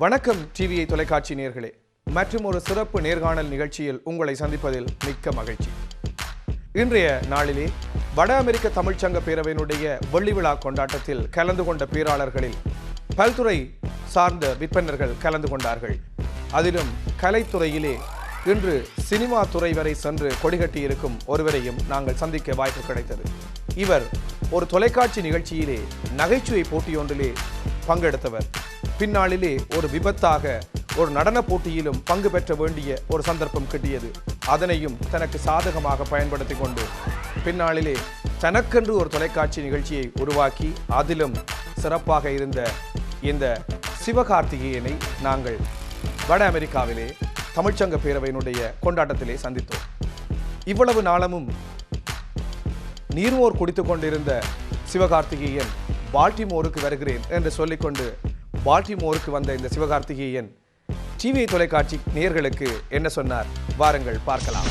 வணக்கம் டிவிஐ தொலைக்காட்சி நேயர்களே, மற்றும் ஒரு சிறப்பு நேர்காணல் நிகழ்ச்சியில் உங்களை சந்திப்பதில் மிக்க மகிழ்ச்சி. இன்றைய நாளிலே வட அமெரிக்க தமிழ்ச்சங்க பேரவையினுடைய வெள்ளி விழா கொண்டாட்டத்தில் கலந்து கொண்ட பேராளர்களில் பல்துறை சார்ந்த விற்பனர்கள் கலந்து கொண்டார்கள். அதிலும் கலைத்துறையிலே இன்று சினிமா துறை வரை சென்று கொடிகட்டி இருக்கும் ஒருவரையும் நாங்கள் சந்திக்க வாய்ப்பு கிடைத்தது. இவர் ஒரு தொலைக்காட்சி நிகழ்ச்சியிலே நகைச்சுவை போட்டியொன்றிலே பங்கெடுத்தவர். பின்னாளிலே ஒரு விபத்தாக ஒரு நடன போட்டியிலும் பங்கு பெற்ற வேண்டிய ஒரு சந்தர்ப்பம் கிட்டியது. அதனையும் தனக்கு சாதகமாக பயன்படுத்தி கொண்டு பின்னாளிலே தனக்கென்று ஒரு தொலைக்காட்சி நிகழ்ச்சியை உருவாக்கி அதிலும் சிறப்பாக இருந்த இந்த சிவகார்த்திகேயனை நாங்கள் வட அமெரிக்காவிலே தமிழ்ச்சங்க பேரவையினுடைய கொண்டாட்டத்திலே சந்தித்தோம். இவ்வளவு நாளமும் நீர்மோர் குடித்து கொண்டிருந்த சிவகார்த்திகேயன் பால்டிமோருக்கு வருகிறேன் என்று சொல்லிக்கொண்டு பால்டிமோருக்கு வந்த இந்த சிவகார்த்திகேயன் டிவி தொலைக்காட்சி நேயர்களுக்கு என்ன சொன்னார்? வாருங்கள் பார்க்கலாம்.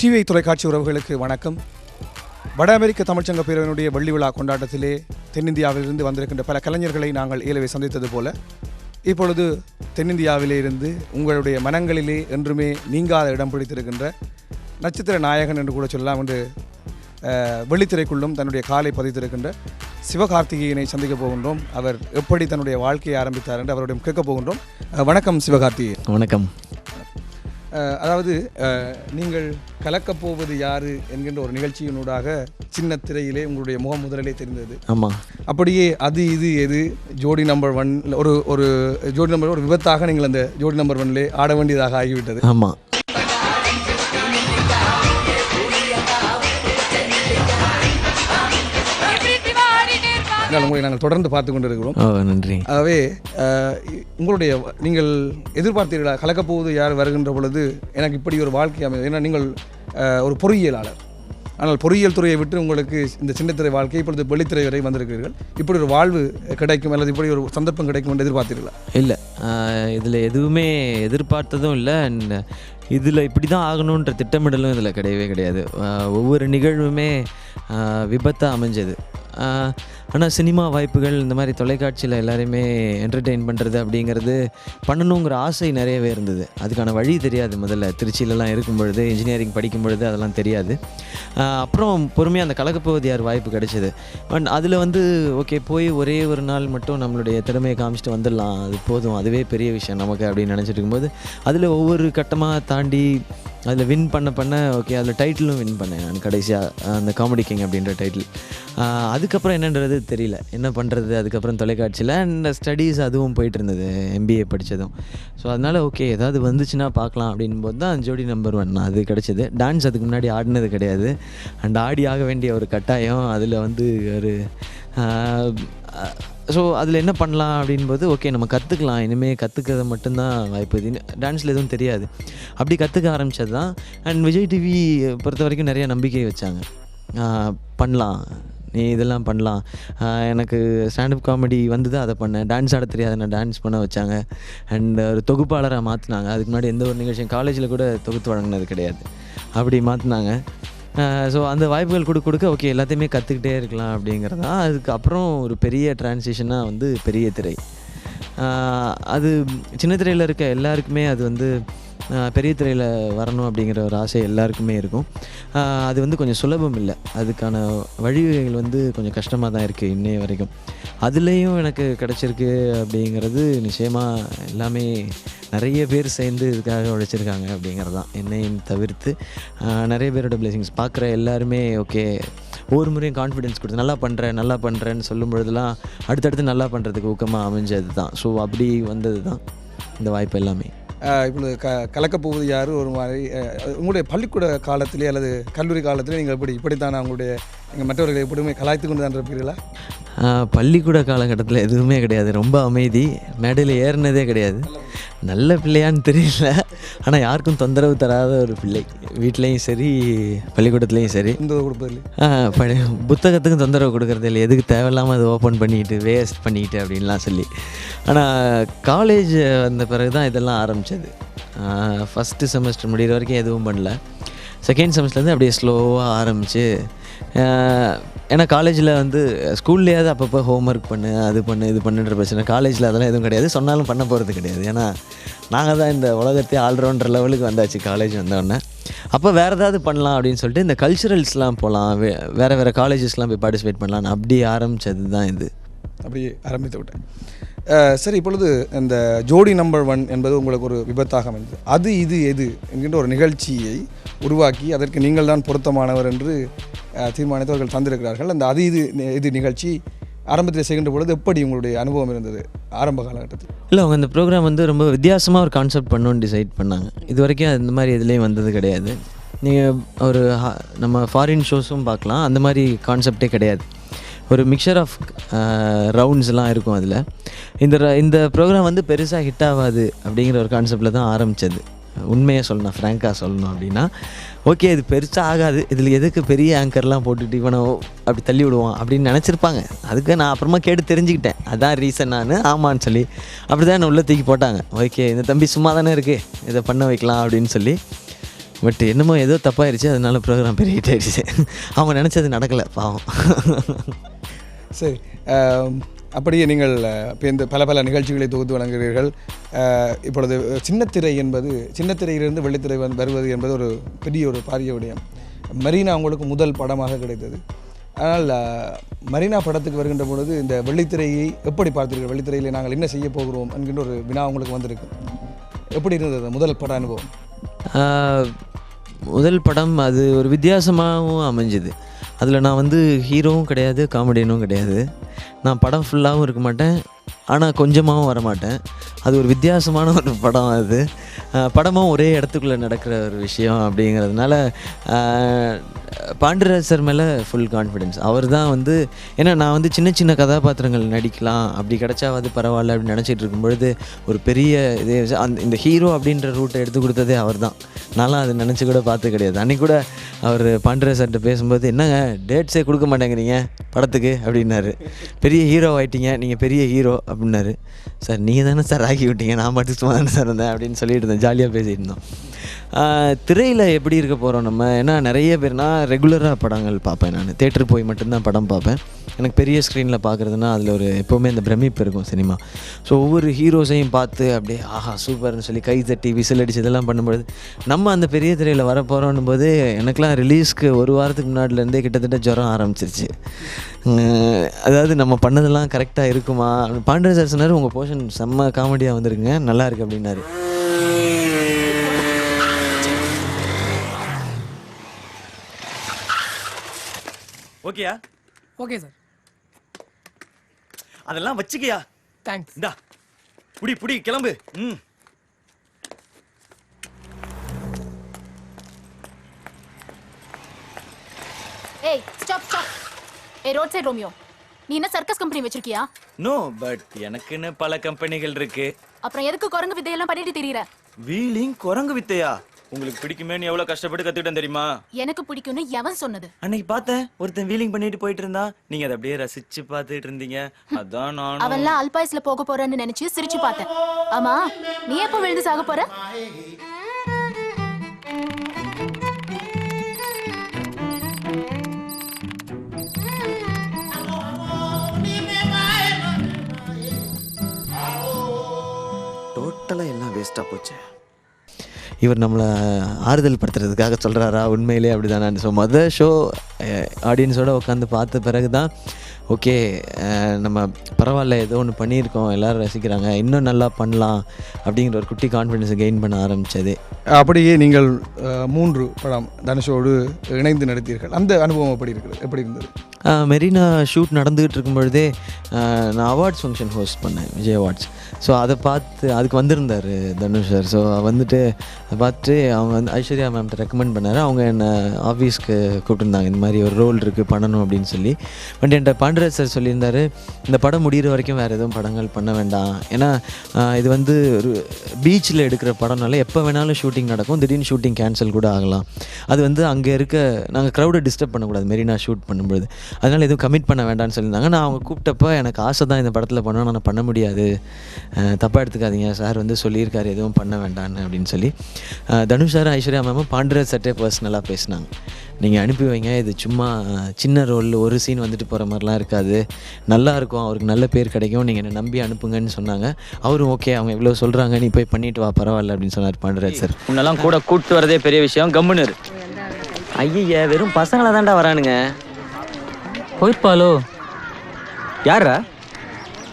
டிவி தொலைக்காட்சி உறவுகளுக்கு வணக்கம். வட அமெரிக்க தமிழ்ச்சங்க பேரவையினுடைய வெள்ளி விழா கொண்டாட்டத்திலே தென்னிந்தியாவிலிருந்து வந்திருக்கின்ற பல கலைஞர்களை நாங்கள் ஏலவே சந்தித்தது போல இப்பொழுது தென்னிந்தியாவிலே இருந்து உங்களுடைய மனங்களிலே என்றுமே நீங்காத இடம் பிடித்திருக்கின்ற நட்சத்திர நாயகன் என்று கூட சொல்லலாம் என்று வெள்ளித்திரைக்குள்ளும் தன்னுடைய காலை பதித்திருக்கின்ற சிவகார்த்திகேயனை சந்திக்க போகின்றோம். அவர் எப்படி தன்னுடைய வாழ்க்கையை ஆரம்பித்தார் என்று அவருடைய கேட்க போகின்றோம். வணக்கம் சிவகார்த்திகேயன். வணக்கம். அதாவது நீங்கள் கலக்கப் போவது யாரு என்கின்ற ஒரு நிகழ்ச்சியினூடாக சின்ன திரையிலே உங்களுடைய முகம் முதலிலே தெரிந்தது. ஆமாம். அப்படியே அது இது எது ஜோடி நம்பர் 1 ஒரு ஜோடி நம்பர் ஒரு விபத்தாக நீங்கள் அந்த ஜோடி நம்பர் 1 ஆட வேண்டியதாக ஆகிவிட்டது. ஆமாம். உங்களை நாங்கள் தொடர்ந்து பார்த்து கொண்டு இருக்கிறோம். நன்றி. ஆகவே உங்களுடைய நீங்கள் எதிர்பார்த்தீர்களா கலக்கப் போவது யார் வருகின்ற பொழுது எனக்கு இப்படி ஒரு வாழ்க்கை அமையும்? ஏன்னா நீங்கள் ஒரு பொறியியலாளர், ஆனால் பொறியியல் துறையை விட்டு உங்களுக்கு இந்த சின்னத்திரை வாழ்க்கை இப்பொழுது வெள்ளித்திரை வரை வந்திருக்கிறீர்கள். இப்படி ஒரு வாழ்வு கிடைக்கும் அல்லது இப்படி ஒரு சந்தர்ப்பம் கிடைக்கும் என்று எதிர்பார்த்தீர்களா? இல்லை, இதில் எதுவுமே எதிர்பார்த்ததும் இல்லை. இதில் இப்படி தான் ஆகணுன்ற திட்டமிடலும் இதில் கிடையவே கிடையாது. ஒவ்வொரு நிகழ்வுமே விபத்தாக அமைஞ்சது. ஆனால் சினிமா வாய்ப்புகள் இந்த மாதிரி தொலைக்காட்சியில் எல்லாரையுமே என்டர்டெயின் பண்ணுறது அப்படிங்கிறது பண்ணணுங்கிற ஆசை நிறையவே இருந்தது. அதுக்கான வழி தெரியாது. முதல்ல திருச்சியிலலாம் இருக்கும் பொழுது, இன்ஜினியரிங் படிக்கும் பொழுது அதெல்லாம் தெரியாது. அப்புறம் பொறுமையாக அந்த கலக்கப்போவது யார் வாய்ப்பு கிடைச்சிது. அதில் ஓகே போய் ஒரே ஒரு நாள் மட்டும் நம்மளுடைய திறமையை காமிச்சிட்டு வந்துடலாம், அது போதும், அதுவே பெரிய விஷயம் நமக்கு அப்படின்னு நினச்சிட்டு இருக்கும்போது அதில் ஒவ்வொரு கட்டமாக தாண்டி அதில் வின் பண்ண ஓகே அதில் டைட்டிலும் வின் பண்ணேன் நான் கடைசியாக, அந்த காமெடி கிங் அப்படின்ற டைட்டில். அதுக்கப்புறம் என்னன்றது தெரியல, என்ன பண்ணுறது. அதுக்கப்புறம் தொலைக்காட்சியில் அந்த ஸ்டடீஸ் அதுவும் போயிட்டு இருந்தது, MBA படித்ததும். ஸோ அதனால் ஓகே ஏதாவது வந்துச்சுன்னா பார்க்கலாம் அப்படின்போது தான் ஜோடி நம்பர் 1 அது கிடச்சிது. டான்ஸ் அதுக்கு முன்னாடி ஆடினது கிடையாது, அண்ட் ஆடி ஆக வேண்டிய ஒரு கட்டாயம். அதில் ஒரு ஸோ அதில் என்ன பண்ணலாம் அப்படின்போது ஓகே நம்ம கற்றுக்கலாம், இனிமேல் கற்றுக்கிறது மட்டும்தான் வாய்ப்பு. டான்ஸில் எதுவும் தெரியாது, அப்படி கற்றுக்க ஆரம்பித்தது தான். அண்ட் விஜய் டிவி பொறுத்த வரைக்கும் நிறைய நம்பிக்கை வச்சாங்க. பண்ணலாம், நீ இதெல்லாம் பண்ணலாம். எனக்கு ஸ்டாண்டப் காமெடி வந்தது, அதை பண்ணேன். டான்ஸ் ஆட தெரியாது, நான் டான்ஸ் பண்ண வச்சாங்க. அண்ட் ஒரு தொகுப்பாளராக மாற்றினாங்க. அதுக்கு முன்னாடி எந்த ஒரு நிகழ்ச்சியும் காலேஜில் கூட தொகுத்து வழங்கினது கிடையாது, அப்படி மாற்றினாங்க. ஸோ அந்த வாய்ப்புகள் கொடுக்க ஓகே எல்லாத்தையுமே கற்றுக்கிட்டே இருக்கலாம் அப்படிங்கிறது தான். அதுக்கப்புறம் ஒரு பெரிய டிரான்சிஷனாக பெரிய திரை. அது சின்ன திரையில் இருக்க எல்லாருக்குமே அது பெரிய திரையில் வரணும் அப்படிங்கிற ஒரு ஆசை எல்லாருக்குமே இருக்கும். அது கொஞ்சம் சுலபம் இல்லை, அதுக்கான வழிவகைகள் கொஞ்சம் கஷ்டமாக தான் இருக்குது இன்னைய வரைக்கும். அதுலேயும் எனக்கு கிடச்சிருக்கு அப்படிங்கிறது நிச்சயமாக எல்லாமே நிறைய பேர் சேர்ந்து இதுக்காக உழைச்சிருக்காங்க அப்படிங்கிறது தான். என்னையும் தவிர்த்து நிறைய பேரோட பிளெஸிங்ஸ் பார்க்குற எல்லாருமே ஓகே ஒவ்வொரு முறையும் கான்ஃபிடென்ஸ் கொடுத்து நல்லா பண்ணுறேன்னு சொல்லும் பொழுதுலாம் அடுத்தடுத்து நல்லா பண்ணுறதுக்கு ஊக்கமாக அமைஞ்சது தான். ஸோ அப்படி வந்தது தான் இந்த வாய்ப்பு எல்லாமே. இப்பொழுது கலக்கப் போவது யார் ஒரு மாதிரி உங்களுடைய பள்ளிக்கூட காலத்திலே அல்லது கல்லூரி காலத்திலே நீங்கள் இப்படித்தான் உங்களுடைய மற்றவர்களை எப்படியுமே கலாய்த்து கொண்டு தான் இருப்பீர்களா? பள்ளிக்கூட காலகட்டத்தில் எதுவுமே கிடையாது, ரொம்ப அமைதி, மேடையில் ஏறினதே கிடையாது. நல்ல பிள்ளையான்னு தெரியல, ஆனால் யாருக்கும் தொந்தரவு தராத ஒரு பிள்ளை. வீட்லேயும் சரி பள்ளிக்கூடத்துலேயும் சரி புத்தகத்துக்கும் தொந்தரவு கொடுக்குறது இல்லை, எதுக்கு தேவையில்லாமல் அதை ஓப்பன் பண்ணிக்கிட்டு வேஸ்ட் பண்ணிக்கிட்டு அப்படின்லாம் சொல்லி. ஆனால் காலேஜ் வந்த பிறகு தான் இதெல்லாம் ஆரம்பித்தது. ஃபஸ்ட்டு செமஸ்டர் முடிகிற வரைக்கும் எதுவும் பண்ணல. செகண்ட் செமஸ்டர்லேருந்து அப்படியே ஸ்லோவாக ஆரம்பித்து ஏன்னா காலேஜில் வந்து ஸ்கூல்லேயாவது அப்பப்போ ஹோம்ஒர்க் பண்ணு அது பண்ணு இது பண்ணுன்ற பிரச்சனை. காலேஜில் அதெல்லாம் எதுவும் கிடையாது, சொன்னாலும் பண்ண போகிறது கிடையாது. ஏன்னா நாங்கள் தான் இந்த உலகத்தையே ஆல்ரவுண்டர் லெவலுக்கு வந்தாச்சு காலேஜ் வந்தோடனே. அப்போ வேறு ஏதாவது பண்ணலாம் அப்படின்னு சொல்லிட்டு இந்த கல்ச்சுரல்ஸ்லாம் போகலாம், வேறு காலேஜஸ்லாம் போய் பார்ட்டிசிபேட் பண்ணலான்னு அப்படி ஆரம்பித்தது தான் இது. அப்படியே ஆரம்பித்து விட்டேன். சரி, இப்பொழுது இந்த ஜோடி நம்பர் 1 என்பது உங்களுக்கு ஒரு விபத்தாக அமைந்தது. அது இது எது என்கின்ற ஒரு நிகழ்ச்சியை உருவாக்கி அதற்கு நீங்கள் தான் பொருத்தமானவர் என்று தீர்மானித்தவர்கள் தந்திருக்கிறார்கள். அந்த அது இது நிகழ்ச்சி ஆரம்பத்தில் செய்கின்ற பொழுது எப்படி உங்களுடைய அனுபவம் இருந்தது ஆரம்ப காலகட்டத்தில்? இல்லை, அவங்க இந்த ப்ரோக்ராம் வந்து ரொம்ப வித்தியாசமாக ஒரு கான்செப்ட் பண்ணணுன்னு டிசைட் பண்ணாங்க. இது வரைக்கும் அந்த மாதிரி எதுலேயும் வந்தது கிடையாது. நீங்கள் ஒரு நம்ம ஃபாரின் ஷோஸும் பார்க்கலாம், அந்த மாதிரி கான்செப்டே கிடையாது. ஒரு மிக்சர் ஆஃப் ரவுண்ட்ஸ்லாம் இருக்கும் அதில். இந்த ப்ரோக்ராம் வந்து பெருசாக ஹிட் ஆகாது அப்படிங்கிற ஒரு கான்செப்டில் தான் ஆரம்பித்தது. உண்மையாக சொல்லணும், ஃப்ராங்காக சொல்லணும் அப்படின்னா, ஓகே இது பெருசாக ஆகாது, இதில் எதுக்கு பெரிய ஆங்கர்லாம் போட்டுட்டு இவனை அப்படி தள்ளி விடுவான் அப்படின்னு நினச்சிருப்பாங்க. அதுக்கு நான் அப்புறமா கேட்டு தெரிஞ்சுக்கிட்டேன், அதான் ரீசன். நான் ஆமான்னு சொல்லி அப்படி தான் என்னை உள்ளே தூக்கி போட்டாங்க. ஓகே இந்த தம்பி சும்மா தானே இருக்குது, இதை பண்ண வைக்கலாம் அப்படின்னு சொல்லி. பட் என்னமோ ஏதோ தப்பாயிருச்சு, அதனால ப்ரோக்ராம் பெரிய ஹிட் ஆயிடுச்சு. அவங்க நினச்சது நடக்கலை, பாவம். சரி, அப்படியே நீங்கள் இப்போ இந்த பல நிகழ்ச்சிகளை தொகுத்து வழங்குகிறீர்கள். இப்பொழுது சின்னத்திரை என்பது, சின்னத்திரையிலிருந்து வெள்ளித்திரை வருவது என்பது ஒரு பெரிய ஒரு பாரிய விடயம். மரீனா உங்களுக்கு முதல் படமாக கிடைத்தது. ஆனால் மரீனா படத்துக்கு வருகின்ற பொழுது இந்த வெள்ளித்திரையை எப்படி பார்த்தீர்கள்? வெள்ளித்திரையில் நாங்கள் என்ன செய்ய போகிறோம் என்கின்ற ஒரு வினா உங்களுக்கு வந்திருக்கு. எப்படி இருந்தது முதல் பட அனுபவம்? முதல் படம் அது ஒரு வித்தியாசமாகவும் அமைஞ்சுது. அதில் நான் வந்து ஹீரோவும் கிடையாது, காமெடியனும் கிடையாது. நான் படம் ஃபுல்லாகவும் இருக்க மாட்டேன், ஆனால் கொஞ்சமாகவும் வரமாட்டேன். அது ஒரு வித்தியாசமான ஒரு படம். அது படமும் ஒரே இடத்துக்குள்ளே நடக்கிற ஒரு விஷயம் அப்படிங்கிறதுனால பாண்டியராஜ் சார் மேலே ஃபுல் கான்ஃபிடென்ஸ். அவர் தான் வந்து, ஏன்னா நான் வந்து சின்ன சின்ன கதாபாத்திரங்கள் நடிக்கலாம், அப்படி கிடச்சாவது பரவாயில்ல அப்படின்னு நினச்சிட்டு இருக்கும் பொழுது ஒரு பெரிய இதே இந்த ஹீரோ அப்படின்ற ரூட்டை எடுத்து கொடுத்ததே அவர் தான். நான்லாம் அதை நினச்சி கூட பார்த்து கிடையாது. அன்றைக்கி கூட அவர் பாண்டியராஜ் சார்கிட்ட பேசும்போது, என்னங்க டேட்ஸே கொடுக்க மாட்டேங்கிறீங்க படத்துக்கு அப்படின்னாரு. பெரிய ஹீரோ ஆகிட்டீங்க, நீங்கள் பெரிய ஹீரோ அப்படின்னாரு. சார் நீங்கள் தானே சார் ஆக்கி விட்டீங்க, நான் மட்டும் சும்மா தானே சார் இருந்தேன் அப்படின்னு சொல்லிட்டு இருந்தேன், ஜாலியாக பேசிகிட்டு இருந்தோம். திரையில் எப்படி இருக்க போகிறோம் நம்ம? ஏன்னா நிறைய பேர், நான் ரெகுலராக படங்கள் பார்ப்பேன், நான் தேட்டர் போய் மட்டும்தான் படம் பார்ப்பேன். எனக்கு பெரிய ஸ்க்ரீனில் பார்க்குறதுனா அதில் ஒரு எப்போவுமே அந்த பிரமிப்பு இருக்கும் சினிமா. ஸோ ஒவ்வொரு ஹீரோஸையும் பார்த்து அப்படியே ஆஹா சூப்பர்னு சொல்லி கை தட்டி விசில் அடிச்சு இதெல்லாம் பண்ணும்போது, நம்ம அந்த பெரிய திரையில் வரப்போகிறோன்னும் போது எனக்குலாம் ரிலீஸ்க்கு ஒரு வாரத்துக்கு முன்னாடிலேருந்தே கிட்டத்தட்ட ஜுரம் ஆரம்பிச்சிருச்சு. அதாவது நம்ம பண்ணதெல்லாம் கரெக்டாக இருக்குமா? பாண்டியராஜ் சார் சொன்னார், உங்கள் போர்ஷன் செம்ம காமெடியாக வந்துருங்க, நல்லா இருக்குது அப்படின்னாரு. ஓகேயா? Okay sir. அதெல்லாம் வச்சுக்கியா? தேங்க்ஸ். இந்தா புடி கிளம்பு. ஏய் ஸ்டாப். ஏய் ரோட் சைடு ரோமியோ, நீ என்ன சர்க்கஸ் கம்பெனி வச்சிருக்கியா? நோ, பட் எனக்குன்னு பல கம்பெனிகள் இருக்கு. அப்புறம் எதுக்கு குரங்கு வித்தையெல்லாம் பண்ணிட்டு திரியற? வீலிங் குரங்கு வித்தையா? உங்களுக்கு பிடிக்குமேன்னு எவ்வளவு கஷ்டப்பட்டு கத்துக்கிட்டேன் தெரியுமா? எனக்கு பிடிக்கும்னு எவன் சொன்னது? அன்னைக்கு பார்த்தேன், ஒருத்தன் வீலிங் பண்ணிட்டு போயிட்டு இருந்தா, நீங்க அதை அப்படியே ரசிச்சு பார்த்துட்டு இருந்தீங்க. அதான் நான் அவன்லாம் அல்பாயுஸ்ல போக போறேன்னு நினைச்சு சிரிச்சு பார்த்தேன். ஆமா, நீ எப்போ விழுந்து சாக போற? டோட்டலாக எல்லாம் வேஸ்ட்டாக போச்சு. இவர் நம்மளை ஆறுதல் படுத்துறதுக்காக சொல்கிறாரா? உண்மையிலே அப்படி தானே. ஸோ மொதல் ஷோ ஆடியன்ஸோடு உட்காந்து பார்த்த பிறகு தான் ஓகே நம்ம பரவாயில்ல, ஏதோ ஒன்று பண்ணியிருக்கோம், எல்லோரும் ரசிக்கிறாங்க, இன்னும் நல்லா பண்ணலாம் அப்படிங்கிற ஒரு குட்டி கான்ஃபிடென்ஸை கெயின் பண்ண ஆரம்பித்தது. அப்படியே நீங்கள் 3 படம் தனுஷோடு இணைந்து நடித்தீர்கள். அந்த அனுபவம் எப்படி இருந்தது? மெரினா ஷூட் நடந்துக்கிட்டு இருக்கும்பொழுதே நான் அவார்ட்ஸ் ஃபங்க்ஷன் ஹோஸ்ட் பண்ணேன், விஜய் அவார்ட்ஸ். ஸோ அதை பார்த்து அதுக்கு வந்திருந்தார் தனுஷ் சார். ஸோ வந்துட்டு அதை பார்த்துட்டு அவங்க வந்து ஐஸ்வர்யா மேம்கிட்ட ரெக்கமெண்ட் பண்ணார். அவங்க என்னை ஆஃபீஸ்க்கு கூப்பிட்டுருந்தாங்க, இந்த மாதிரி ஒரு ரோல் இருக்குது பண்ணணும் அப்படின்னு சொல்லி. பட் என்கிட்ட பாண்டியராஜ் சார் சொல்லியிருந்தார், இந்த படம் முடிகிற வரைக்கும் வேறு எதுவும் படங்கள் பண்ண வேண்டாம், ஏன்னா இது வந்து ஒரு பீச்சில் எடுக்கிற படம்னால எப்போ வேணாலும் ஷூட்டிங் நடக்கும், திடீர்னு ஷூட்டிங் கேன்சல் கூட ஆகலாம். அது வந்து அங்கே இருக்க நாங்கள் க்ரௌடை டிஸ்டர்ப் பண்ணக்கூடாது மெரினா ஷூட் பண்ணும்பொழுது. அதனால் எதுவும் கமிட் பண்ண வேண்டாம்னு சொல்லியிருந்தாங்க. நான் அவங்க கூப்பிட்டப்போ எனக்கு ஆசை தான் இந்த படத்தில் பண்ணணும், நான் பண்ண முடியாது, தப்பாக எடுத்துக்காதீங்க, சார் வந்து சொல்லியிருக்காரு எதுவும் பண்ண வேண்டான்னு அப்படின்னு சொல்லி தனுஷ் சார் ஐஸ்வர்யா மேமும் பாண்டராஜ் சட்டே பர்சனலாக பேசினாங்க. நீங்கள் அனுப்பி வைங்க, இது சும்மா சின்ன ரோல், ஒரு சீன் வந்துட்டு போகிற மாதிரிலாம் இருக்காது, நல்லாயிருக்கும், அவருக்கு நல்ல பேர் கிடைக்கும், நீங்கள் என்னை நம்பி அனுப்புங்கன்னு சொன்னாங்க. அவரும் ஓகே, அவங்க இவ்வளோ சொல்கிறாங்க, நீ போய் பண்ணிட்டு வா பரவாயில்ல அப்படின்னு சொன்னார் பாண்டராஜ் சார். முன்னெல்லாம் கூட கூப்பிட்டு வரதே பெரிய விஷயம், கம்முன்னு இரு. ஐய வெறும் பசங்களை தான்டா வரானுங்க. போயிருப்பாளோ? யாரா?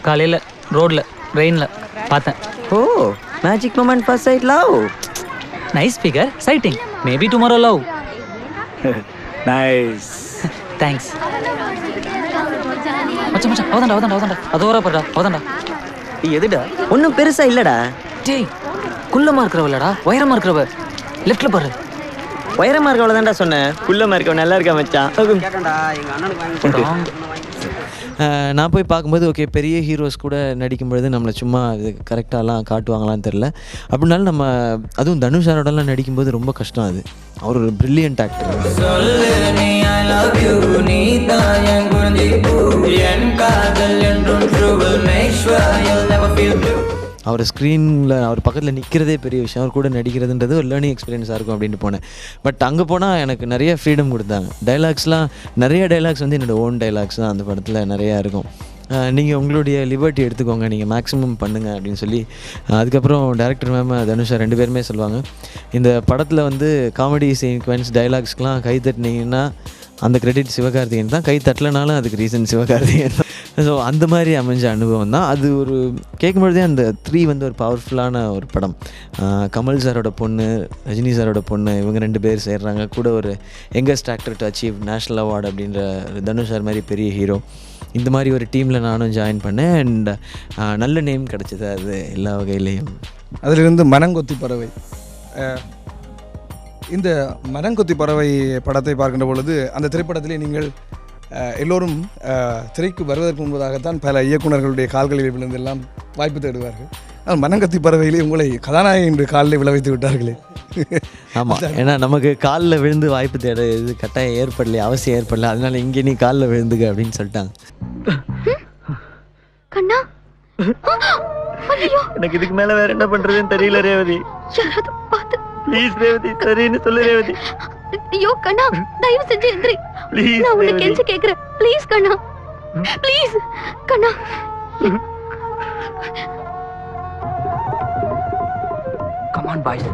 காலையில் ரோட்ல ரெயினில் பார்த்தேன். Oh, magic moment first sight love. Nice figure, sighting, maybe tomorrow love. Nice, thanks. மச்சான் மச்சான், அவதாண்டா அது ஓரா போடுறா, அவதாண்டா. எதுடா? ஒன்றும் பெருசா இல்லடா. டேய், குள்ளமாக இருக்கிறவ இல்லடா, உயரமாக இருக்கிறவ, லெஃப்டில் பாரு. உயரமா இருக்கவள தான்டா சொன்னேன், குள்ளமா இருக்கவன் நல்லா இருக்கா மச்சான். நான் போய் பார்க்கும்போது ஓகே, பெரிய ஹீரோஸ் கூட நடிக்கும்பொழுது நம்மளை சும்மா இது கரெக்டாலாம் காட்டுவாங்களான்னு தெரில. அப்படின்னாலும் நம்ம அதுவும் தனுஷ் சாரோடலாம் நடிக்கும்போது ரொம்ப கஷ்டம். அது அவர் ஒரு பிரில்லியன்ட் ஆக்டர். அவர் ஸ்க்ரீனில் அவர் பக்கத்தில் நிற்கிறதே பெரிய விஷயம், அவர் கூட நடிக்கிறதுன்றது ஒரு லேர்னிங் எக்ஸ்பீரியன்ஸாக இருக்கும் அப்படின்ட்டு போனேன். பட் அங்கே போனால் எனக்கு நிறைய ஃப்ரீடம் கொடுத்தாங்க. டைலாக்ஸ்லாம் நிறைய டைலாக்ஸ் வந்து என்னோடய ஓன் டைலாக்ஸ் தான் அந்த படத்தில் நிறையா இருக்கும். நீங்கள் உங்களுடைய லிபர்ட்டி எடுத்துக்கோங்க, நீங்கள் மேக்ஸிமம் பண்ணுங்கள் அப்படின்னு சொல்லி அதுக்கப்புறம் டேரக்டர் மேம் தனுஷா 2 பேருமே சொல்லுவாங்க, இந்த படத்தில் வந்து காமெடி சீக்வென்ஸ் டைலாக்ஸ்க்கெலாம் கை தட்டினீங்கன்னா அந்த கிரெடிட் சிவகார்த்திகேயன் தான், கை தட்டலைனாலும் அதுக்கு ரீசன் சிவகார்த்திகேயன் தான். ஸோ அந்த மாதிரி அமைஞ்ச அனுபவம் தான் அது. ஒரு கேட்கும்பொழுதே அந்த 3 வந்து ஒரு பவர்ஃபுல்லான ஒரு படம். கமல் சாரோட பொண்ணு, ரஜினி சாரோட பொண்ணு, இவங்க 2 பேர் சேர்றாங்க. கூட ஒரு youngest actor to achieve national award அப்படின்ற தனுஷ் சார் மாதிரி பெரிய ஹீரோ. இந்த மாதிரி ஒரு டீமில் நானும் ஜாயின் பண்ணேன். அண்ட் நல்ல நேம் கிடச்சிது அது எல்லா வகையிலையும். அதிலிருந்து மனங்கொத்தி பறவை, இந்த மனங்கொத்தி பறவை படத்தை பார்க்கின்ற பொழுது அந்த திரைப்படத்திலே நீங்கள் எல்லோரும் திரைக்கு வருவதற்கு முன்பதாகத்தான் பல இயக்குநர்களுடைய கால்களில் விழுந்தெல்லாம் வாய்ப்பு தேடுவார்கள். ஆனால் மனங்கொத்தி பறவையிலே உங்களை கதாநாயகன் என்று காலில் விழ வைத்து விட்டார்களே. ஆமாம், ஏன்னா நமக்கு காலில் விழுந்து வாய்ப்பு தேட இது கட்டாயம் ஏற்படலையே, அவசியம் ஏற்படல, அதனால இங்கே நீ காலில் விழுந்துக்க அப்படின்னு சொல்லிட்டாங்க. கண்ணா, எனக்கு இதுக்கு மேல வேற என்ன பண்றதுன்னு தெரியல ரேவதி. யாராவது பார்த்து ப்ளீஸ் ரேவதி, சரின்னு சொல்லு ரேவதி. ஐயோ கண்ணா, தயவு செஞ்சு எந்திரி. ப்ளீஸ், நான் உன்னை கெஞ்சி கேக்குறேன். ப்ளீஸ் கண்ணா, ப்ளீஸ் கண்ணா. Come on boys.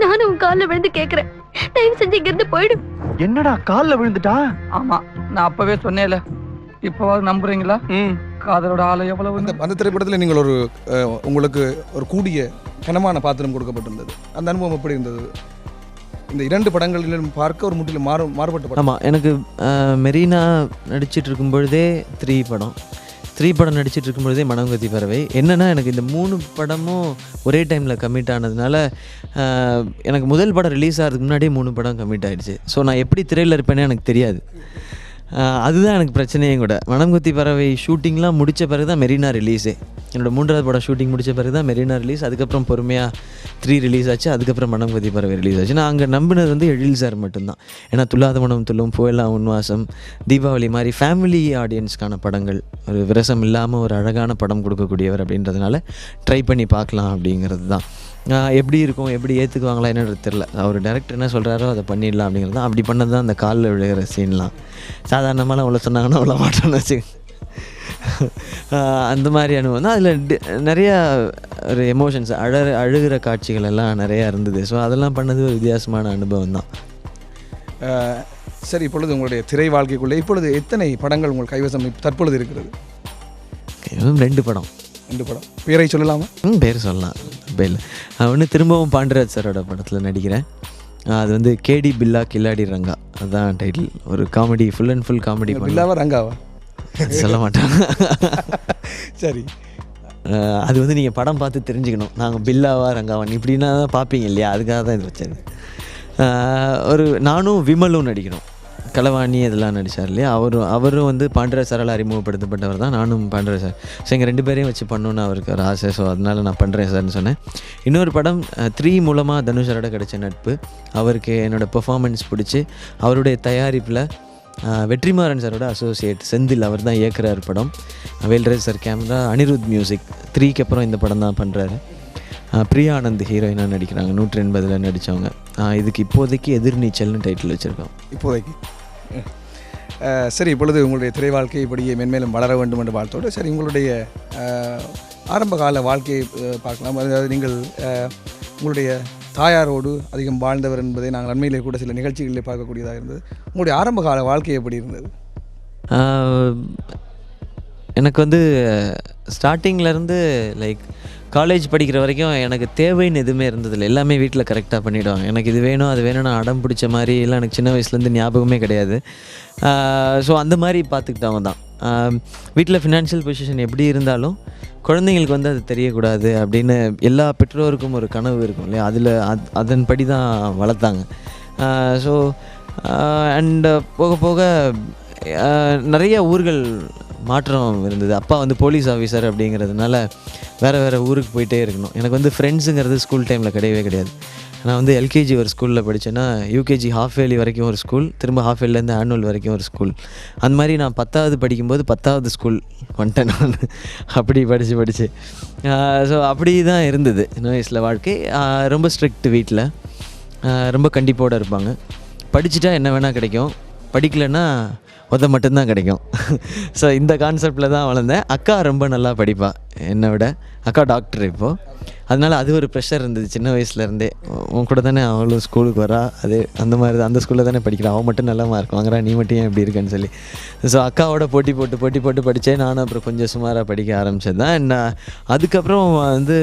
நானும் உன் காலில் விழுந்து கேக்குறேன், தயவு செஞ்சு இங்க இருந்து போயிடு. என்னடா கால்ல விழுந்துட்டா? ஆமா, நான் அப்பவே சொன்னேன்ல, இப்போவாது நம்புறீங்களா? காதலோட ஆளு எவ்வளவு. அந்த திரைப்படத்தில் நீங்கள் ஒரு உங்களுக்கு ஒரு கூடிய கனமான பாத்திரம் கொடுக்கப்பட்டிருந்தது. அந்த அனுபவம் எப்படி இருந்தது? இந்த 2 படங்களிலும் பார்க்க ஒரு முற்றிலும் மாறுபட்ட படம். ஆமாம், எனக்கு மெரினா நடிச்சிட்டு இருக்கும் பொழுதே 3 படம் நடிச்சிட்டு இருக்கும்பொழுதே மனங்கொத்தி பறவை. என்னென்னா எனக்கு இந்த 3 படமும் ஒரே டைமில் கமிட் ஆனதுனால எனக்கு முதல் படம் ரிலீஸ் ஆகிறதுக்கு முன்னாடியே 3 படம் கமிட் ஆகிடுச்சு. ஸோ நான் எப்படி திரையில் இருப்பேனே எனக்கு தெரியாது. அதுதான் எனக்கு பிரச்சனையும் கூட. மனங்கொத்தி பறவை ஷூட்டிங்லாம் முடித்த பிறகு தான் மெரினா ரிலீஸே. என்னோடய 3வது படம் ஷூட்டிங் முடித்த பிறகு தான் மெரினா ரிலீஸ். அதுக்கப்புறம் பொறுமையாக 3 ரிலீஸ் ஆச்சு. அதுக்கப்புறம் மனங்கொத்தி பறவை ரிலீஸ் ஆச்சு. நான் அங்கே நம்பினது வந்து எழில் சார் மட்டும்தான். ஏன்னா துல்லாத மனம் துள்ளும், புயலாம் உன்வாசம், தீபாவளி மாதிரி ஃபேமிலி ஆடியன்ஸ்க்கான படங்கள், ஒரு விரசம் இல்லாமல் ஒரு அழகான படம் கொடுக்கக்கூடியவர் அப்படின்றதுனால ட்ரை பண்ணி பார்க்கலாம் அப்படிங்கிறது தான். எப்படி இருக்கும், எப்படி ஏற்றுக்குவாங்களா என்னன்றது தெரில. அவர் டேரக்டர் என்ன சொல்கிறாரோ அதை பண்ணிடலாம் அப்படிங்கிறது தான். அப்படி பண்ணது தான் அந்த காலில் விழுகிற சீன்லாம். சாதாரணமாலாம் அவ்வளோ சொன்னாங்கன்னா அவ்வளோ மாட்டோன்னு வச்சு அந்த மாதிரி அனுபவம் தான். அதில் நிறையா ஒரு எமோஷன்ஸ், அழுகிற காட்சிகள் எல்லாம் நிறையா இருந்தது. ஸோ அதெல்லாம் பண்ணது ஒரு வித்தியாசமான அனுபவம் தான். சரி, இப்பொழுது உங்களுடைய திரை வாழ்க்கைக்குள்ளே இப்பொழுது எத்தனை படங்கள் உங்கள் கைவசம் தற்பொழுது இருக்கிறது? 2 படம். 2 படம். பேரை சொல்லலாமா? பேர் சொல்லலாம், பேர் ஒன்று திரும்பவும் பாண்டராஜ் சாரோட படத்தில் நடிக்கிறேன். அது வந்து கேடி பில்லா கில்லாடி ரங்கா, அதுதான் டைட்டில். ஒரு comedy, full and full comedy. பில்லாவா ரங்காவா சொல்ல மாட்டாங்க. சரி, அது வந்து நீங்கள் படம் பார்த்து தெரிஞ்சுக்கணும். நாங்கள் பில்லாவா ரங்காவன் இப்படின்னா தான் பார்ப்பீங்க இல்லையா, அதுக்காக தான் இது வச்சது. ஒரு நானும் விமலும் நடிக்கணும். களவாணி இதெல்லாம் நடித்தார் இல்லையா, அவரும் வந்து பாண்டராஜ் சாரால் அறிமுகப்படுத்தப்பட்டவர் தான். நானும் பாண்டராஜ் சார். ஸோ எங்கள் 2 பேரையும் வச்சு பண்ணணுன்னு அவருக்கு ஒரு ஆசை. ஸோ அதனால் நான் பண்ணுறேன் சார்னு சொன்னேன். இன்னொரு படம் 3 மூலமாக தனுஷ் சாரோட கிடைச்ச நட்பு. அவருக்கு என்னோடய பெர்ஃபார்மன்ஸ் பிடிச்சி அவருடைய தயாரிப்பில் வெற்றிமாறன் சாரோட அசோசியேட் செந்தில் அவர் தான் இயக்குறார் படம். Velraj sir camera, Anirudh music. 3க்கு அப்புறம் இந்த படம் தான் பண்ணுறாரு. பிரியா ஆனந்த் ஹீரோயினாக நடிக்கிறாங்க, 180ல் நடித்தவங்க. இதுக்கு இப்போதைக்கு எதிர்நீச்சல்னு டைட்டில் வச்சுருக்கோம். இப்போதைக்கு சரி, இப்பொழுது உங்களுடைய திரை வாழ்க்கை இப்படியே மென்மேலும் வளர வேண்டும் என்ற வாழ்த்தோடு, சரி உங்களுடைய ஆரம்ப கால வாழ்க்கையை பார்க்கலாம். அதாவது நீங்கள் உங்களுடைய தாயாரோடு அதிகம் வாழ்ந்தவர் என்பதை நாங்கள் அண்மையிலே கூட சில நிகழ்ச்சிகளிலே பார்க்கக்கூடியதாக இருந்தது. உங்களுடைய ஆரம்ப கால வாழ்க்கை எப்படி இருந்தது? எனக்கு வந்து ஸ்டார்டிங்லேருந்து லைக் காலேஜ் படிக்கிற வரைக்கும் எனக்கு தேவைன்னு எதுவுமே இருந்ததில்லை. எல்லாமே வீட்டில் கரெக்டாக பண்ணிவிடுவாங்க. எனக்கு இது வேணும் அது வேணும் நான் அடம் பிடிச்ச மாதிரி எல்லாம் எனக்கு சின்ன வயசுலேருந்து ஞாபகமே கிடையாது. ஸோ அந்த மாதிரி பார்த்துக்கிட்டவங்க தான். வீட்டில் ஃபினான்ஷியல் பொசிஷன் எப்படி இருந்தாலும் குழந்தைங்களுக்கு வந்து அது தெரியக்கூடாது அப்படின்னு எல்லா பெற்றோருக்கும் ஒரு கனவு இருக்கும் இல்லையா, அதன்படி தான் வளர்த்தாங்க. ஸோ அண்ட் போக போக நிறைய ஊர்கள் மாற்றம் இருந்தது. அப்பா வந்து போலீஸ் ஆஃபீஸர் அப்படிங்கிறதுனால வேறு ஊருக்கு போயிட்டே இருக்கணும். எனக்கு வந்து ஃப்ரெண்ட்ஸுங்கிறது ஸ்கூல் டைமில் கிடையவே கிடையாது. நான் வந்து எல்கேஜி ஒரு ஸ்கூலில் படித்தேன்னா யூகேஜி ஹாஃப் இயர்லி வரைக்கும் ஒரு ஸ்கூல், திரும்ப ஹாஃப் இயர்லேருந்து ஆனுவல் வரைக்கும் ஒரு ஸ்கூல். அந்த மாதிரி நான் 10வது படிக்கும்போது 10வது ஸ்கூல் வந்துட்டேன் நான். அப்படி படித்து ஸோ அப்படி தான் இருந்தது சின்ன வயசில் வாழ்க்கை. ரொம்ப ஸ்ட்ரிக்ட் வீட்டில், ரொம்ப கண்டிப்போடு இருப்பாங்க. படிச்சுட்டா என்ன வேணால் கிடைக்கும், படிக்கலைன்னா மட்டும்தான் கிடைக்கும். ஸோ இந்த கான்செப்டில் தான் வளர்ந்தேன். அக்கா ரொம்ப நல்லா படிப்பா என்னை விட. அக்கா டாக்டர் இப்போது. அதனால் அது ஒரு ப்ரெஷர் இருந்தது சின்ன வயசுலேருந்தே. உன் கூட தானே அவளும் ஸ்கூலுக்கு வரா, அது அந்த மாதிரி தான், அந்த ஸ்கூலில் தானே படிக்கிறா, அவன் மட்டும் நல்லா மார்க் வாங்குறா, நீ மட்டும் ஏன் இப்படி இருக்கேன்னு சொல்லி. ஸோ அக்காவோட போட்டி போட்டு படித்தேன். நானும் அப்புறம் கொஞ்சம் சுமாராக படிக்க ஆரம்பித்தது தான். என்ன அதுக்கப்புறம் வந்து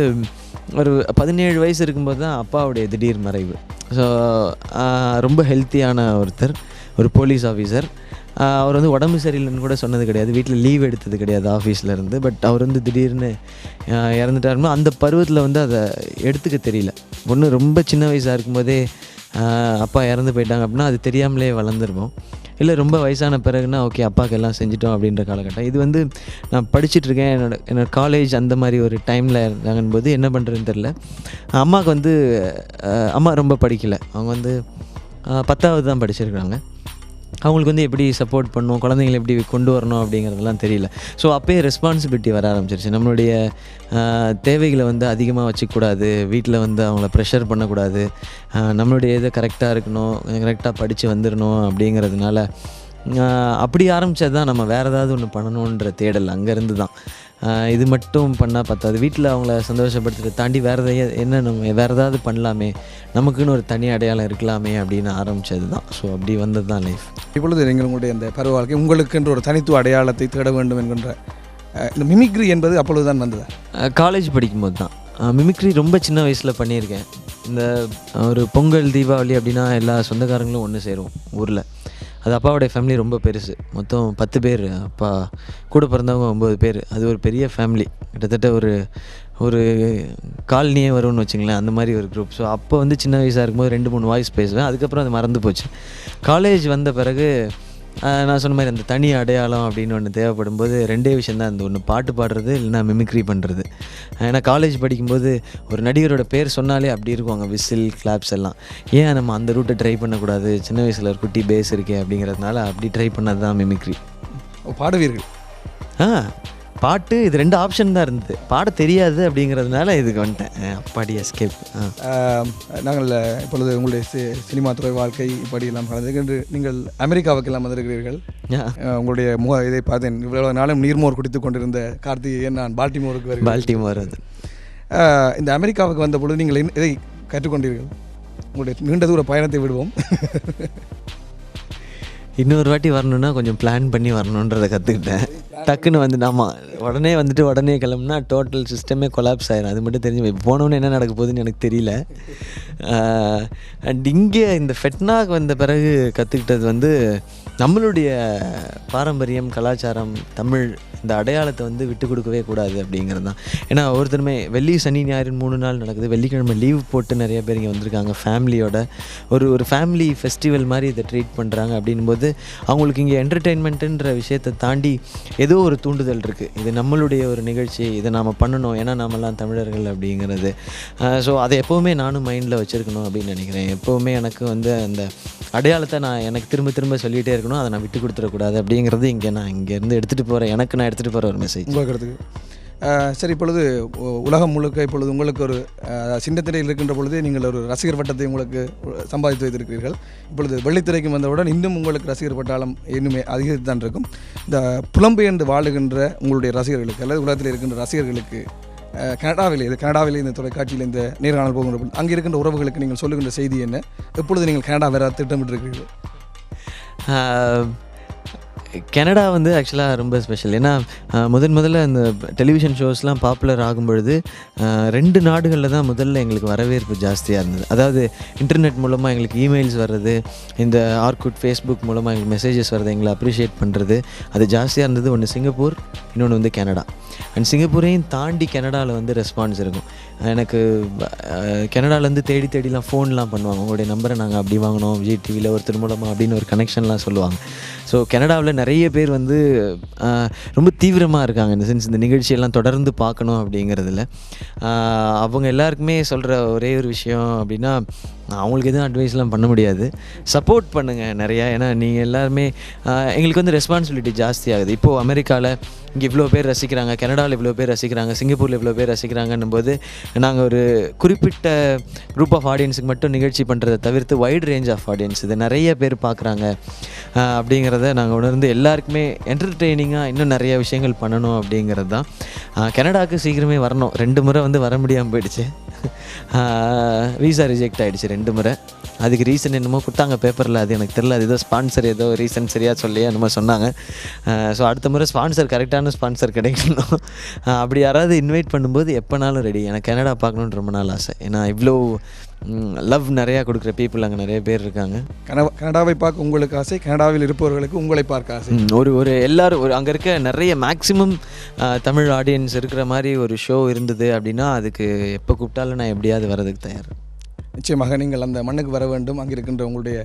ஒரு 17 வயசு இருக்கும்போது தான் அப்பாவுடைய திடீர் மறைவு. ஸோ ரொம்ப ஹெல்த்தியான ஒருத்தர், ஒரு போலீஸ் ஆஃபீஸர். அவர் வந்து உடம்பு சரியில்லைன்னு கூட சொன்னது கிடையாது, வீட்டில் லீவ் எடுத்தது கிடையாது ஆஃபீஸ்லேருந்து. பட் அவர் வந்து திடீர்னு இறந்துட்டாருன்னா அந்த பருவத்தில் வந்து அதை எடுத்துக்க தெரியல. ஒன்று ரொம்ப சின்ன வயசாக இருக்கும்போதே அப்பா இறந்து போயிட்டாங்க அப்படின்னா அது தெரியாமலே வளர்ந்துருப்போம். இல்லை ரொம்ப வயசான பிறகுனா ஓகே அப்பாவுக்கு எல்லாம் செஞ்சிட்டோம் அப்படின்ற காலகட்டம். இது வந்து நான் படிச்சுட்ருக்கேன், என்னோடய காலேஜ் அந்த மாதிரி ஒரு டைமில் இருந்தாங்கன்போது என்ன பண்ணுறதுன்னு தெரில. அம்மாவுக்கு வந்து அம்மா ரொம்ப படிக்கலை, அவங்க வந்து 10வது தான் படிச்சிருக்கிறாங்க. அவங்களுக்கு வந்து எப்படி சப்போர்ட் பண்ணணும், குழந்தைங்களை எப்படி கொண்டு வரணும் அப்படிங்கிறதெல்லாம் தெரியல. ஸோ அப்போயே ரெஸ்பான்சிபிலிட்டி வர ஆரம்பிச்சிருச்சு. நம்மளுடைய தேவைகளை வந்து அதிகமாக வச்சுக்கூடாது, வீட்டில் வந்து அவங்கள ப்ரெஷர் பண்ணக்கூடாது, நம்மளுடைய இதை கரெக்டாக இருக்கணும், கரெக்டாக படித்து வந்துடணும் அப்படிங்கிறதுனால அப்படி ஆரம்பித்தது தான். நம்ம வேறு ஏதாவது ஒன்று பண்ணணுன்ற தேடல் அங்கேருந்து தான். இது மட்டும் பண்ணால் பத்தாது, வீட்டில் அவங்கள சந்தோஷப்படுத்துறதை தாண்டி நம்ம வேறு ஏதாவது பண்ணலாமே, நமக்குன்னு ஒரு தனி அடையாளம் இருக்கலாமே அப்படின்னு ஆரம்பித்தது தான். ஸோ அப்படி வந்தது தான் லைஃப். இப்பொழுது நீங்கள் உங்களுடைய அந்த பருவ வாழ்க்கை உங்களுக்கென்று ஒரு தனித்துவ அடையாளத்தை தேட வேண்டும் என்கின்ற இந்த மிமிக்ரி என்பது அப்பொழுது தான் வந்தது. காலேஜ் படிக்கும்போது தான். மிமிக்ரி ரொம்ப சின்ன வயசில் பண்ணியிருக்கேன். இந்த ஒரு பொங்கல் தீபாவளி அப்படின்னா எல்லா சொந்தக்காரங்களும் ஒன்று சேரும் ஊரில். அது அப்பாவுடைய ஃபேமிலி ரொம்ப பெருசு, மொத்தம் 10 பேர், அப்பா கூட பிறந்தவங்க 9 பேர். அது ஒரு பெரிய ஃபேமிலி, கிட்டத்தட்ட ஒரு காலனியே வரும்னு வச்சுங்களேன், அந்த மாதிரி ஒரு குரூப். ஸோ அப்போ வந்து சின்ன வயசாக இருக்கும்போது 2-3 வாய்ஸ் பேசுவேன். அதுக்கப்புறம் அது மறந்து போச்சு. காலேஜ் வந்த பிறகு நான் சொன்ன மாதிரி அந்த தனி அடையாளம் அப்படின்னு ஒன்று தேவைப்படும் போது 2 விஷயம் தான். அந்த ஒன்று பாட்டு பாடுறது, இல்லைனா மிமிக்ரி பண்ணுறது. ஏன்னா காலேஜ் படிக்கும்போது ஒரு நடிகரோட பேர் சொன்னாலே அப்படி இருக்குவாங்க, விசில் கிளாப்ஸ் எல்லாம். ஏன் நம்ம அந்த ரூட்டை ட்ரை பண்ணக்கூடாது, சின்ன வயசில் ஒரு குட்டி பேஸ் இருக்கே அப்படிங்கிறதுனால அப்படி ட்ரை பண்ணது தான் மிமிக்ரி. பாடுவீர்கள்? பாட்டு இது 2 ஆப்ஷன் தான் இருந்தது. பாட தெரியாது அப்படிங்கிறதுனால இதுக்கு வந்துட்டேன். அப்பாடி எஸ்கேப். நாங்கள் இப்பொழுது உங்களுடைய சினிமா துறை வாழ்க்கை இப்படி எல்லாம் கலந்து நீங்கள் அமெரிக்காவுக்கு எல்லாம் வந்திருக்கிறீர்கள். உங்களுடைய இதை பார்த்தேன், இவ்வளோ நாளும் நீர்மோர் குடித்து கொண்டிருந்த கார்த்திகேயன் நான் பால்டிமோருக்கு வருகிறேன். பால்டிமோர் அது. இந்த அமெரிக்காவுக்கு வந்த பொழுது நீங்கள் இதை கற்றுக்கொண்டீர்கள்? உங்களுடைய நீண்ட தூர பயணத்தை விடுவோம். இன்னொரு வாட்டி வரணுன்னா கொஞ்சம் பிளான் பண்ணி வரணுன்றதை கற்றுக்கிட்டேன். டக்குன்னு வந்து உடனே கிளம்புனா டோட்டல் சிஸ்டமே கொலாப்ஸ் ஆயிரும். அது மட்டும் தெரிஞ்சு இப்போ போனோன்னு என்ன நடக்க போகுதுன்னு எனக்கு தெரியல. அண்ட் இங்கே இந்த ஃபெட்னாக்கு வந்த பிறகு கற்றுக்கிட்டது வந்து நம்மளுடைய பாரம்பரியம், கலாச்சாரம், தமிழ், இந்த அடையாளத்தை வந்து விட்டு கொடுக்கவே கூடாது அப்படிங்கிறது தான். ஏன்னா ஒருத்தருமே வெள்ளி சனி ஞாயிறு 3 நாள் நடக்குது, வெள்ளிக்கிழமை லீவ் போட்டு நிறைய பேர் இங்கே வந்திருக்காங்க ஃபேமிலியோட. ஒரு ஃபேமிலி ஃபெஸ்டிவல் மாதிரி இதை ட்ரீட் பண்ணுறாங்க. அப்படின்போது அவங்களுக்கு இங்கே என்டர்டெயின்மெண்ட்டுன்ற விஷயத்தை தாண்டி ஏதோ ஒரு தூண்டுதல் இருக்குது. இது நம்மளுடைய ஒரு நிகழ்ச்சி, இதை நாம் பண்ணணும், ஏன்னா நாமெல்லாம் தமிழர்கள் அப்படிங்கிறது. ஸோ அதை எப்போவுமே நானும் மைண்டில் வச்சுருக்கணும் அப்படின்னு நினைக்கிறேன். எப்போவுமே எனக்கு வந்து அந்த அடையாளத்தை நான் எனக்கு திரும்ப சொல்லிகிட்டே இருக்கணும். இருக்கணும், அதை நான் விட்டு கொடுத்துடக்கூடாது அப்படிங்கிறது நான் இங்கேருந்து எடுத்துகிட்டு போகிறேன், எனக்கு நான் எடுத்துகிட்டு போகிற ஒரு மெசேஜ். உங்களுக்கு எடுத்துக்கு சரி. இப்பொழுது உலகம் முழுக்க இப்பொழுது உங்களுக்கு ஒரு சின்னத்திரையில் இருக்கின்ற பொழுதே நீங்கள் ஒரு ரசிகர் வட்டத்தை உங்களுக்கு சம்பாதித்து வைத்திருக்கிறீர்கள். இப்பொழுது வெள்ளித்திரைக்கு வந்தவுடன் இன்னும் உங்களுக்கு ரசிகர் பட்டாளம் இன்னுமே அதிகரித்து தான் இருக்கும். இந்த புலம்பெயர்ந்து வாழுகின்ற உங்களுடைய ரசிகர்களுக்கு அல்லது உலகத்தில் இருக்கின்ற ரசிகர்களுக்கு கனடாவிலே இந்த தொலைக்காட்சியில் இந்த நேர்காணல் போகின்ற அங்கே இருக்கின்ற உறவுகளுக்கு நீங்கள் சொல்லுகின்ற செய்தி என்ன? எப்பொழுது நீங்கள் கனடா வர திட்டமிட்டிருக்கிறீர்கள்? கனடா வந்து ஆக்சுவலாக ரொம்ப ஸ்பெஷல். ஏன்னா முதல்ல அந்த டெலிவிஷன் ஷோஸ்லாம் பாப்புலர் ஆகும்பொழுது 2 நாடுகளில் தான் முதல்ல எங்களுக்கு வரவேற்பு ஜாஸ்தியாக இருந்தது. அதாவது இன்டர்நெட் மூலமாக எங்களுக்கு இமெயில்ஸ் வர்றது, இந்த ஆர்குட் ஃபேஸ்புக் மூலமாக எங்களுக்கு மெசேஜஸ் வர்றது, எங்களை அப்ரிஷியேட் பண்ணுறது அது ஜாஸ்தியாக இருந்தது. ஒன்று சிங்கப்பூர், இன்னொன்று வந்து கனடா. அண்ட் சிங்கப்பூரையும் தாண்டி கனடாவில் வந்து ரெஸ்பான்ஸ் இருக்கும். எனக்கு கனடாலேருந்து தேடிலாம் ஃபோன்லாம் பண்ணுவாங்க, உங்களுடைய நம்பரை நாங்கள் அப்படி வாங்கினோம் விஜய் டிவியில் ஒருத்தர் மூலமாக அப்படின்னு ஒரு கனெக்ஷன்லாம் சொல்லுவாங்க. ஸோ கனடாவில் நிறைய பேர் வந்து ரொம்ப தீவிரமாக இருக்காங்க. இந்த சென்ஸ் இந்த நிகழ்ச்சியெல்லாம் தொடர்ந்து பார்க்கணும் அப்படிங்கிறதுல. அவங்க எல்லாருக்குமே சொல்கிற ஒரே ஒரு விஷயம் அப்படின்னா, அவங்களுக்கு எதுவும் அட்வைஸ்லாம் பண்ண முடியாது, சப்போர்ட் பண்ணுங்கள் நிறையா. ஏன்னா நீங்கள் எல்லாருமே எங்களுக்கு வந்து ரெஸ்பான்சிபிலிட்டி ஜாஸ்தி ஆகுது. இப்போது அமெரிக்காவில் இங்கே இவ்வளோ பேர் ரசிக்கிறாங்க, கனடாவில் இவ்வளோ பேர் ரசிக்கிறாங்க, சிங்கப்பூரில் இவ்வளோ பேர் ரசிக்கிறாங்கன்னும் போது நாங்கள் ஒரு குறிப்பிட்ட குரூப் ஆஃப் ஆடியன்ஸுக்கு மட்டும் நிகழ்ச்சி பண்ணுறதை தவிர்த்து வைட் ரேஞ்ச் ஆஃப் ஆடியன்ஸ் இது நிறைய பேர் பார்க்குறாங்க அப்படிங்கிறத நாங்கள் உணர்ந்து எல்லாருக்குமே என்டர்டெய்னிங்காக இன்னும் நிறைய விஷயங்கள் பண்ணணும் அப்படிங்கிறது தான். கனடாவுக்கு சீக்கிரமே வரணும். 2 முறை வந்து வர முடியாமல் போயிடுச்சு. வீசா ரிஜெக்ட் ஆகிடுச்சு 2 முறை. அதுக்கு ரீசன் என்னமோ கொடுத்தாங்க பேப்பரில், அது எனக்கு தெரியல. அது ஏதோ ஸ்பான்சர் ஏதோ ரீசன் சரியாக சொல்லியே என்னமோ சொன்னாங்க. ஸோ அடுத்த முறை ஸ்பான்சர் கரெக்டான ஸ்பான்சர் கிடைக்கணும். அப்படி யாராவது இன்வைட் பண்ணும்போது எப்போனாலும் ரெடி. எனக்கு கனடா பார்க்கணுன்னு ரொம்ப நாள் ஆசை. ஏன்னா இவ்வளோ லவ் நிறையா கொடுக்குற பீப்புள் அங்கே நிறைய பேர் இருக்காங்க. கனடாவை பார்க்க உங்களுக்கு ஆசை, கனடாவில் இருப்பவர்களுக்கு உங்களை பார்க்க ஆசை. ஒரு எல்லோரும் அங்கே இருக்க நிறைய மேக்ஸிமம் தமிழ் ஆடியன்ஸ் இருக்கிற மாதிரி ஒரு ஷோ இருந்தது அப்படின்னா அதுக்கு எப்போ கூப்பிட்டாலும் நான் எப்படியாவது வரதுக்கு தயார். நிச்சயமாக நீங்கள் அந்த மண்ணுக்கு வர வேண்டும், அங்கே இருக்கின்ற உங்களுடைய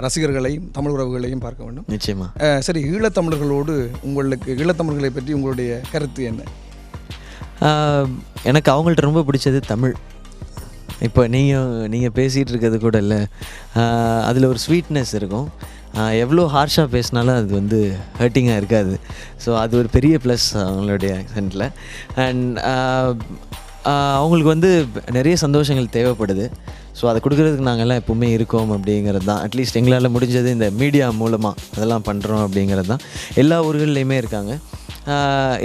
ரசிகர்களையும் தமிழ் உறவுகளையும் பார்க்க வேண்டும். நிச்சயமாக. சரி, ஈழத்தமிழர்களோடு உங்களுக்கு ஈழத்தமிழர்களை பற்றி உங்களுடைய கருத்து என்ன? எனக்கு அவங்கள்ட்ட ரொம்ப பிடிச்சது தமிழ். இப்போ நீங்கள் பேசிகிட்டு இருக்கிறது கூட இல்லை, அதில் ஒரு ஸ்வீட்னஸ் இருக்கும். எவ்வளோ ஹார்ஷாக பேசினாலும் அது வந்து ஹர்ட்டிங்காக இருக்காது. ஸோ அது ஒரு பெரிய ப்ளஸ் அவங்களுடைய ஆக்சென்ட்டில். அண்ட் அவங்களுக்கு வந்து நிறைய சந்தோஷங்கள் தேவைப்படுது. ஸோ அதை கொடுக்குறதுக்கு நாங்கள்லாம் எப்போவுமே இருக்கோம் அப்படிங்கிறது தான். அட்லீஸ்ட் எங்களால் முடிஞ்சது இந்த மீடியா மூலமாக அதெல்லாம் பண்ணுறோம் அப்படிங்கிறது தான். எல்லா ஊர்கள்லேயுமே இருக்காங்க.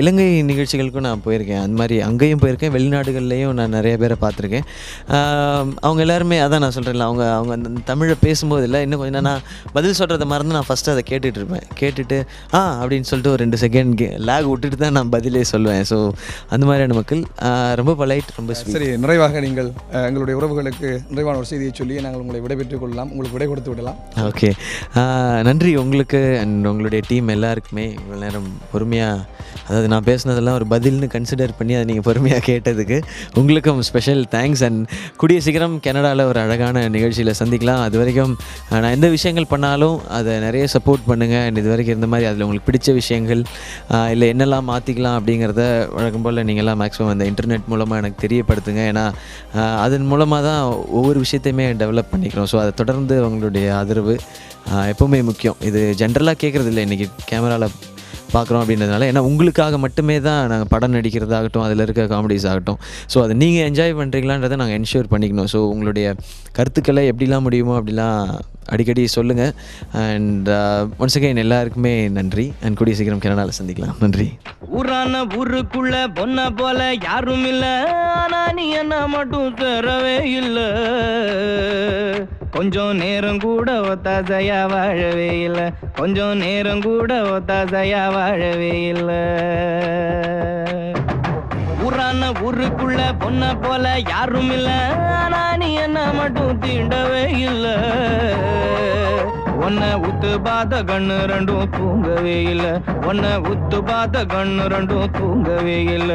இலங்கை நிகழ்ச்சிகளுக்கும் நான் போயிருக்கேன், அந்த மாதிரி அங்கேயும் போயிருக்கேன், வெளிநாடுகள்லேயும் நான் நிறைய பேரை பார்த்துருக்கேன். அவங்க எல்லாருமே அதான் நான் சொல்கிறேன்ல, அவங்க அந்த தமிழை பேசும்போது இல்லை இன்னும் கொஞ்சம் நான் பதில் சொல்கிறத மறந்து நான் ஃபஸ்ட்டு அதை கேட்டுட்ருப்பேன். கேட்டுட்டு அப்படின்னு சொல்லிட்டு ஒரு 2 செகண்ட் லேக் விட்டுட்டு தான் நான் பதிலே சொல்லுவேன். ஸோ அந்த மாதிரியான மக்கள் ரொம்ப பொலைட், ரொம்ப ஸ்வீட். சரி, நிறைவாக நீங்கள் எங்களுடைய உறவுகளுக்கு நிறைவான ஒரு செய்தியை சொல்லி நாங்கள் உங்களை விடைபெற்றுக் கொள்ளலாம், உங்களுக்கு விடை கொடுத்து விடலாம். ஓகே, நன்றி உங்களுக்கு அண்ட் உங்களுடைய டீம் எல்லாருக்குமே இவ்வளோ நேரம் பொறுமையாக, அதாவது நான் பேசுனதெல்லாம் ஒரு பதில்னு கன்சிடர் பண்ணி அதை நீங்கள் பொறுமையாக கேட்டதுக்கு உங்களுக்கும் ஸ்பெஷல் தேங்க்ஸ். அண்ட் கூடிய சீக்கிரம் கனடாவில் ஒரு அழகான நிகழ்ச்சியில் சந்திக்கலாம். அது வரைக்கும் நான் எந்த விஷயங்கள் பண்ணாலும் அதை நிறைய சப்போர்ட் பண்ணுங்கள். அண்ட் இது வரைக்கும் இருந்த மாதிரி அதில் உங்களுக்கு பிடிச்ச விஷயங்கள் இல்லை என்னெல்லாம் மாற்றிக்கலாம் அப்படிங்கிறத வழக்கம் போல் நீங்கள்லாம் மேக்ஸிமம் அந்த இன்டர்நெட் மூலமாக எனக்கு தெரியப்படுத்துங்க. ஏன்னா அதன் மூலமாக தான் ஒவ்வொரு விஷயத்தையுமே டெவலப் பண்ணிக்கிறோம். ஸோ அதை தொடர்ந்து உங்களுடைய ஆதரவு எப்போவுமே முக்கியம். இது ஜென்ரலாக கேட்குறது இல்லை, இன்றைக்கி கேமராவில் பார்க்குறோம் அப்படின்றதுனால. ஏன்னா உங்களுக்காக மட்டுமே தான் நாங்கள் படம் நடிக்கிறதாகட்டும், அதில் இருக்க காமெடிஸ் ஆகட்டும். ஸோ அதை நீங்கள் என்ஜாய் பண்ணுறீங்களான்றதை நாங்கள் என்ஷூர் பண்ணிக்கணும். ஸோ உங்களுடைய கருத்துக்களை எப்படிலாம் முடியுமோ அப்படிலாம் அடிக்கடி சொல்லுங்கள். அண்ட் ஒன்ஸ் அகைன் எல்லாருக்குமே நன்றி. அண்ட் கூடிய சீக்கிரம் கனடாவில் சந்திக்கலாம். நன்றி. ஊரான ஊருக்குள்ள பொண்ண போல யாரும் இல்ல, ஆனா நீ என்ன மட்டும் தரவே இல்ல. கொஞ்சம் நேரம் கூட ஒத்தாசையா வாழவே இல்ல, கொஞ்சம் நேரம் கூட ஒத்தாசையா வாழவே இல்ல. ஊரான ஊருக்குள்ள பொண்ண போல யாரும் இல்ல, ஆனா நீ என்ன மட்டும் தீண்டவே இல்ல. உன்னை உத்து பார்த்த கண்ணு 2 தூங்கவே இல்ல, உன்னை உத்து பார்த்த கண்ணு 2 தூங்கவே இல்ல.